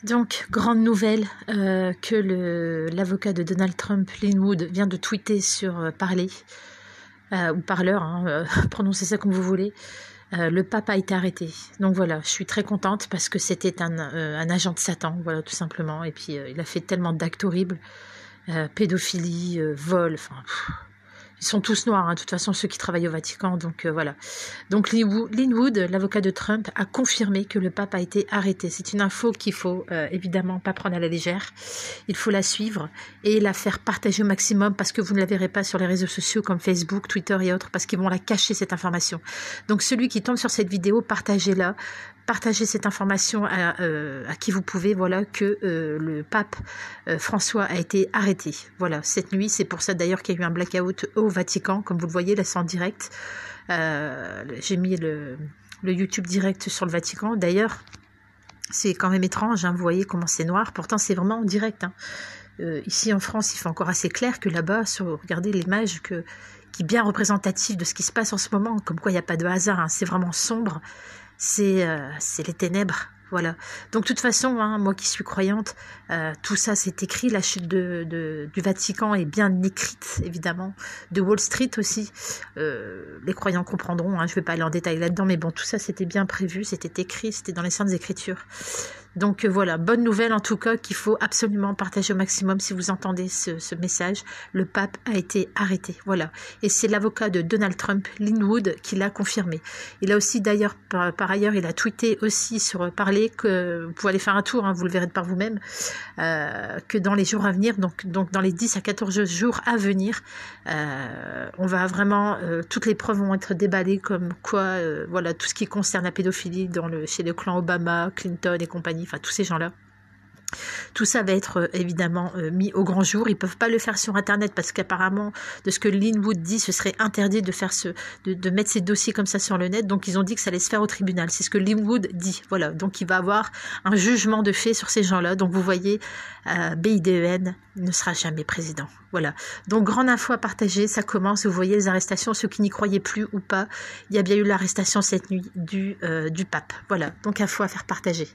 Donc, grande nouvelle que l'avocat de Donald Trump, Lin Wood, vient de tweeter sur Parler, ou Parleur, hein, prononcez ça comme vous voulez. Le pape a été arrêté. Donc voilà, je suis très contente parce que c'était un agent de Satan, voilà, tout simplement. Et puis, il a fait tellement d'actes horribles, pédophilie, vol, enfin... Ils sont tous noirs, hein, de toute façon, ceux qui travaillent au Vatican, donc voilà. Donc Lin Wood, l'avocat de Trump, a confirmé que le pape a été arrêté. C'est une info qu'il faut évidemment pas prendre à la légère. Il faut la suivre et la faire partager au maximum parce que vous ne la verrez pas sur les réseaux sociaux comme Facebook, Twitter et autres, parce qu'ils vont la cacher, cette information. Donc celui qui tombe sur cette vidéo, partagez-la. Partagez cette information à qui vous pouvez, voilà, que le pape François a été arrêté. Voilà, cette nuit, c'est pour ça d'ailleurs qu'il y a eu un blackout au Vatican, comme vous le voyez, là c'est en direct. J'ai mis le YouTube direct sur le Vatican. D'ailleurs, c'est quand même étrange, hein, vous voyez comment c'est noir, pourtant c'est vraiment en direct. Hein. Ici en France, il fait encore assez clair que là-bas, regardez l'image qui est bien représentative de ce qui se passe en ce moment, comme quoi il n'y a pas de hasard, hein, c'est vraiment sombre. C'est les ténèbres, voilà. Donc de toute façon, hein, moi qui suis croyante, tout ça c'est écrit, la chute du Vatican est bien écrite, évidemment, de Wall Street aussi. Les croyants comprendront, hein, je ne vais pas aller en détail là-dedans, mais bon, tout ça c'était bien prévu, c'était écrit, c'était dans les Saintes Écritures. Donc voilà, bonne nouvelle en tout cas qu'il faut absolument partager au maximum si vous entendez ce message. Le pape a été arrêté, voilà. Et c'est l'avocat de Donald Trump, Lin Wood, qui l'a confirmé. Il a aussi d'ailleurs, par ailleurs, il a tweeté aussi sur Parler, que vous pouvez aller faire un tour, hein, vous le verrez par vous-même, que dans les jours à venir, donc dans les 10 à 14 jours à venir, on va vraiment, toutes les preuves vont être déballées comme quoi, voilà, tout ce qui concerne la pédophilie chez le clan Obama, Clinton et compagnie, enfin tous ces gens-là. Tout ça va être évidemment mis au grand jour. Ils ne peuvent pas le faire sur Internet parce qu'apparemment, de ce que Lin Wood dit, ce serait interdit de mettre ces dossiers comme ça sur le net. Donc, ils ont dit que ça allait se faire au tribunal. C'est ce que Lin Wood dit. Voilà. Donc, il va avoir un jugement de fait sur ces gens-là. Donc, vous voyez, Biden ne sera jamais président. Voilà. Donc, grande info à partager. Ça commence. Vous voyez les arrestations. Ceux qui n'y croyaient plus ou pas, il y a bien eu l'arrestation cette nuit du pape. Voilà. Donc, info à faire partager.